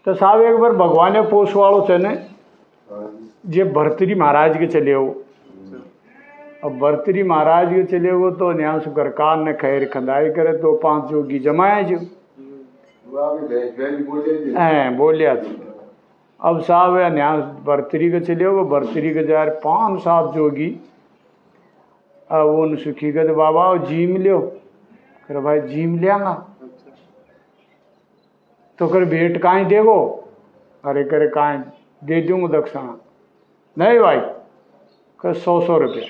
तो साहब एक बार भगवान पोष वालों से ने जे भरतरी महाराज के चले हो। अब भरतरी महाराज के चले हो तो न्याय सुकर कान ने खैर खंदाई करे तो 5 जोगी जमाए जो बोलिया। अब साहब न्याय भरतरी के चले हो, भरतरी के जा 5-7 जोगी। अब उन सुखी के बाबा जीम लियो, कर भाई जीम लियांगा तो कर भेंट काई देगो। अरे करे काई दे दूंगा दक्षिणा। नहीं भाई कर 100 रुपया।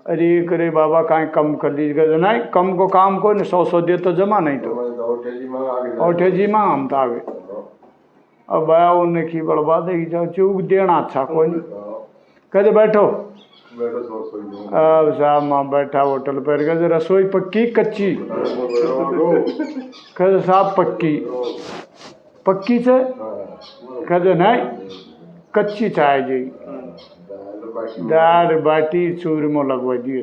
अरे करे बाबा काई कम कर दीजिएगा। नहीं कम को काम को नहीं, 100 दे तो जमा, नहीं तो औठे जी मांग हम तो आगे। अब भाया उन्हें की बर्बाद है जाओ चूक देना अच्छा कोई नहीं। कहते बैठो। अब साहब माँ बैठा होटल पर, कहते रसोई पक्की कच्ची। कहते साहब पक्की। पक्की से कहते नहीं कच्ची चाय जी। दाल बाटी चूरमो लगवा दिए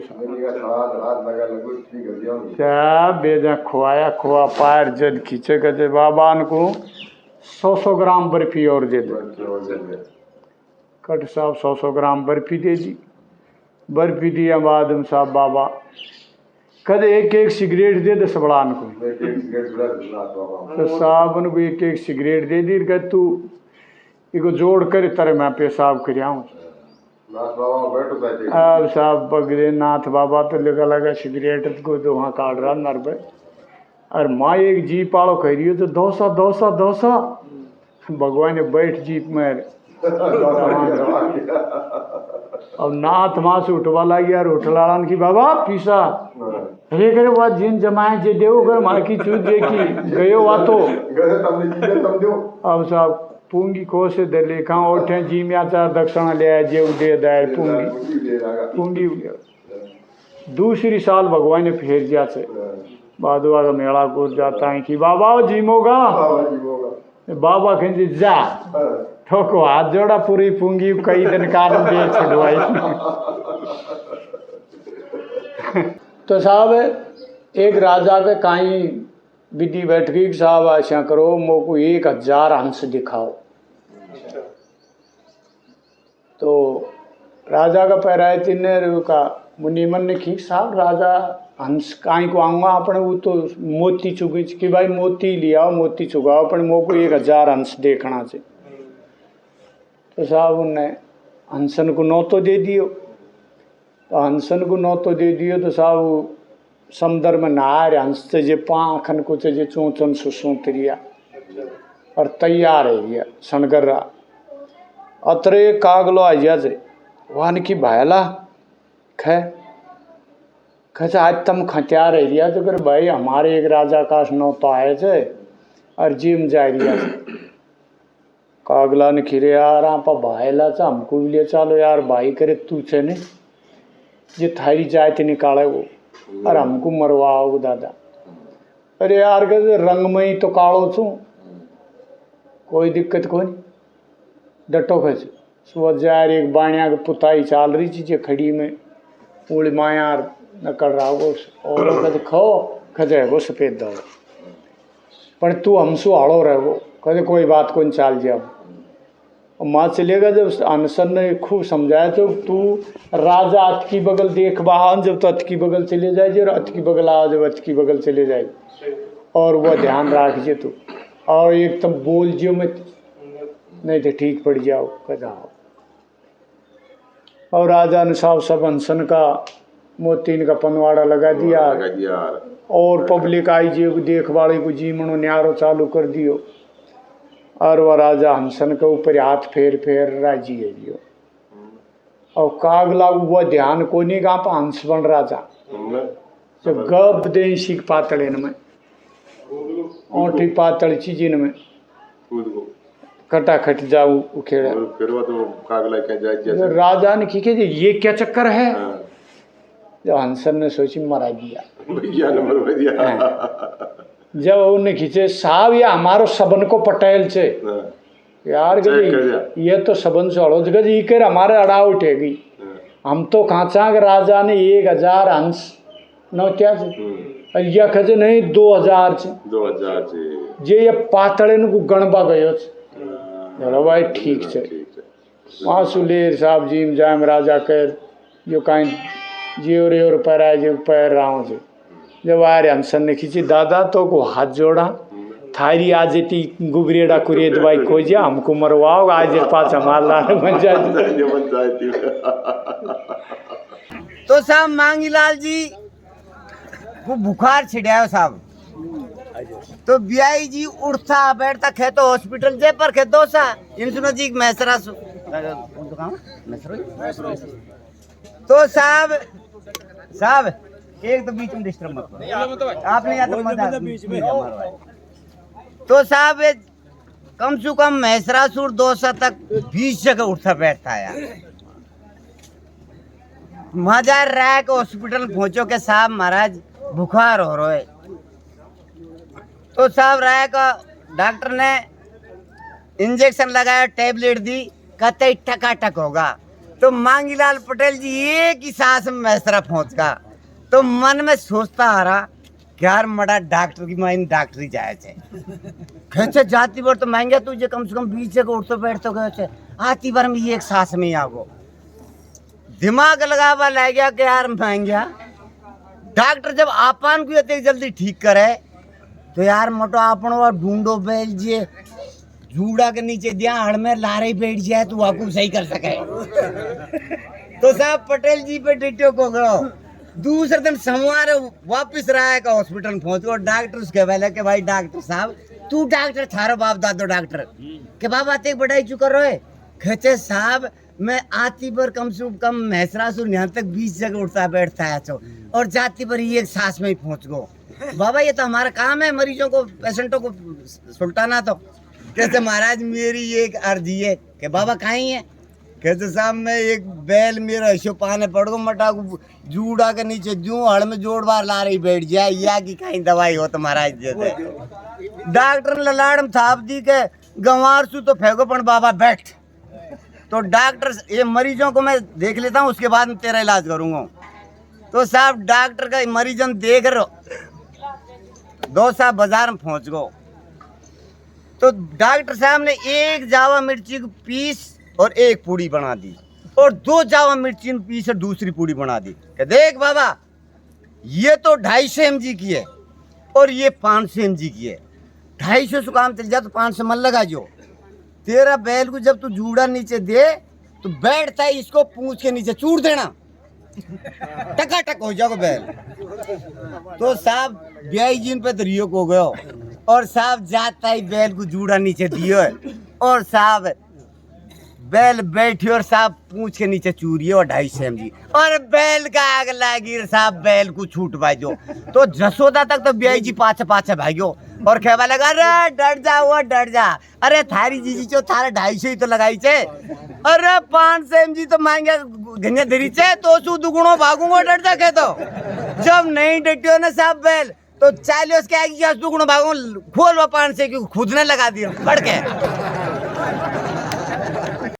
साहब बेजा खुआया खुआ पायर जद खींचे। कहते बाबा को 100 ग्राम बर्फी और दे दो। कट साहब 100 ग्राम बर्फी दे दी। बर्फी दिया बाद में साहब बाबा कहते एक सिगरेट दे दे सबड़ान को। तो साहब उनको एक सिगरेट दे दी। कह तू इसको जोड़ कर तेरे मैं पेशाब कर आऊँ। अब साहब बगरे नाथ बाबा तो लगा सिगरेट को तो वहाँ काट रहा नर पे। और माँ एक जीप आलो कह रही हो तो दोसा भगवान ने बैठ जीप में। अब नाथ वहाँ से उठवा लगी यार उठलान की बाबा पीसा। अरे करे बात जिन जमाए जे देव कर माँ की चूत देखी गयो वा तो। अब साहब पूंगी को से दे लेखा उठे जी में आचार दक्षिणा ले आए जे दे दाए पूंगी। दूसरी साल भगवान ने फेर जा से बादुआ का मेला को जाता है कि बाबा जीमोगा। बाबा कहेंगे जा ठोको हाथ जोड़ा पूरी पूंगी कई दिन कारण दे छुड़वाई। तो साहब एक राजा के काई विधि बैठ गई साहब ऐसा करो मोको 1000 हंस दिखाओ। तो राजा का पैराय तिन्ने का मुनिमन ने खी साहब राजा हंस काई को आऊँगा अपने वो तो मोती चुगी कि भाई मोती लियाओ मोती चुगाओ अपने मोको 1000 हंस देखना से। तो साहब उनने हंसन को नौतो दे दियो। तो हंसन को नौतो दे दियो तो साहब समुद्र में नहा रहे हंस से जे पाखन कुछ जे चूचन सुसूतरिया और तैयार है सनगर्रा अतरे कागलो आइया जे वान की भायला खे खचा आज तम खत्या रह तो कर भाई हमारे एक राजा का नौतो आए थे और जिम जा रिया कागला ने खिरे यार आप भाईला चा हमको भी ले चलो यार भाई करे तू से ने ये थारी जायत निकाले वो और हमको मरवाओ दादा। अरे यार कहते रंग में ही तो कालो छू कोई दिक्कत कोई डटो खच सुबह यार एक बाणिया की पुताई चाल रही चीज़ खड़ी में उड़ माया न कर रहा हो और कहते खो खजे वो सफ़ेद दो पर तू हमसो हड़ो रहे वो कहते कोई बात को चाल जाओ। माँ चलेगा जब अनसन ने खूब समझाया तो तू राजा अत की बगल देख बहान जब तो अत की बगल चले जाए और अत की बगल आओ जब अत की बगल चले जाए और वह ध्यान रखिए तू और एकदम बोल जियो मत नहीं तो ठीक पड़ जाओ कदा। और राजा ने साहब सब अनसन का मोतीन का पनवाड़ा लगा दिया और पब्लिक आई जी देख वाले को जीमनो न्यारो चालू कर दियो और वह राजा हंसन के ऊपर हाथ फेर राजी है जियो और कागला हुआ ध्यान को नहीं गा पा हंस बन राजा तो गप दे सीख पातल इनमें औठी पातल चीज इनमें खटाखट जाऊ उखेड़ा फिर वो तो कागला क्या जाए राजा ने की ये क्या चक्कर है। जब हंसन ने सोची मरा दिया जब उन्हें खींचे साहब ये हमारो सबन को पटेल से यार ये तो सबन से अड़ो जगह ये कर हमारे अड़ा उठेगी हम तो खाचा राजा ने 1000 हंस नौ क्या से और यख जे नहीं 2000 छे 2000 છે जे ये पातळे नु गणबा गयो छे चलो भाई ठीक छे ઠીક છે वहाँ सुलेर साहब जी जाम राजा कर जो कहीं जियो रे और पैर आए जो पैर रहा छे जब आए रे हमसन ने खींची दादा तो को हाथ जोड़ा थारी आज ती गुबरेड़ा कुरेद भाई खोजे हमको मरवाओ आज पास हमारा बन जाए જે પંચાયતી तो साहब मांगीलाल जी को बुखार छिड़ायो साहब तो बियाई जी उठता बैठता खे तो हॉस्पिटल जे पर खे दोसा इंसुनो जी मैसरा तो साहब साहब एक तो बीच में डिस्टर्ब मत करो आपने या तो मत बीच में तो साहब कम से कम मैसरासुर दोसा तक 20 जगह उठता बैठता है यार मजा रहा है कि हॉस्पिटल पहुंचो के साहब महाराज बुखार हो रहा है तो साहब रहा का डॉक्टर ने इंजेक्शन लगाया टैबलेट दी कहते टकाटक होगा तो मांगीलाल पटेल जी एक ही सांस में मैसरा पहुंच गया तो मन में सोचता आ रहा कि यार मड़ा डॉक्टर की माइन डॉक्टरी जाए थे खेचे जाती बार तो महंगा तुझे कम से कम 20 जगह उठते बैठते गए थे आती बार में ये एक सांस में ही आगो दिमाग लगावा लग गया कि यार महंगा डॉक्टर जब आपन को इतनी जल्दी ठीक करे तो यार मोटो आपन और ढूंढो बैल जे जूड़ा के नीचे दिया हड़ में लारे बैठ जाए तो आपको सही कर सके तो साहब पटेल जी पे डिट्यो को गयो दूसरे दिन सोमवार वापस रहा है का हॉस्पिटल पहुंच और डॉक्टर उसके बोले कि भाई डॉक्टर साहब तू डॉक्टर थारो बाप दादो डॉक्टर के बाबा ते बढ़ाई चुका रहे कहते साहब मैं आती पर कम से कम मैसरासुर यहाँ तक 20 जगह उठता बैठता है तो और जाती पर ये एक सांस में ही पहुंच गो बाबा ये तो हमारा काम है मरीजों को पेशेंटों को सुलटाना तो कहते महाराज मेरी एक अर्जी है कि बाबा कहीं है कहते साहब मैं एक बैल मेरा ऐसे पाने पड़ गो मटा जूड़ा के नीचे जूं हड़ में जोड़ बार ला रही बैठ जाए या की कहीं दवाई हो तो महाराज देते डॉक्टर ललाड़म थाप दी के गंवार सु तो फेंको पण बाबा बैठ तो डॉक्टर ये मरीजों को मैं देख लेता हूँ उसके बाद में तेरा इलाज करूंगा तो साहब डॉक्टर का मरीजन देख रहे दो साहब बाजार में पहुंच गो तो डॉक्टर साहब ने एक जावा मिर्ची की पीस और एक पूड़ी बना दी और 2 जावा मिर्ची की पीस और दूसरी पूड़ी बना दी कि देख बाबा ये तो 250 mg की है और ये 500 mg की है 250 से काम चल जाए तो 500 मन लगा जो तेरा बैल को जब तू जूड़ा नीचे दे तो बैठता है इसको पूंछ के नीचे चूड़ देना टकाटक हो जाओ बैल तो साहब ब्याई जीन पे दरियो को गयो और साहब जाता ही बैल को जूड़ा नीचे दियो है और साहब बैल बैठी और साहब पूंछ के नीचे चूरिए और 250 mg और बैल का आग लागी साहब बैल को छूट बाजो तो जसोदा तक तो ब्याई जी पाछे पाछे भाग्यो और कहवा लगा अरे डर जा वो डर जा अरे थारी जीजी चो थारे 250 ही तो लगाई छे अरे 500 mg तो मांगे घने धरी छे तो सु दुगुणो भागूंगो डर जा के तो जब नहीं डटियो ना साहब बैल तो 40 के आगे दुगुणो भागूं खोल वो 500 की खुद ने लगा दिया पड़ के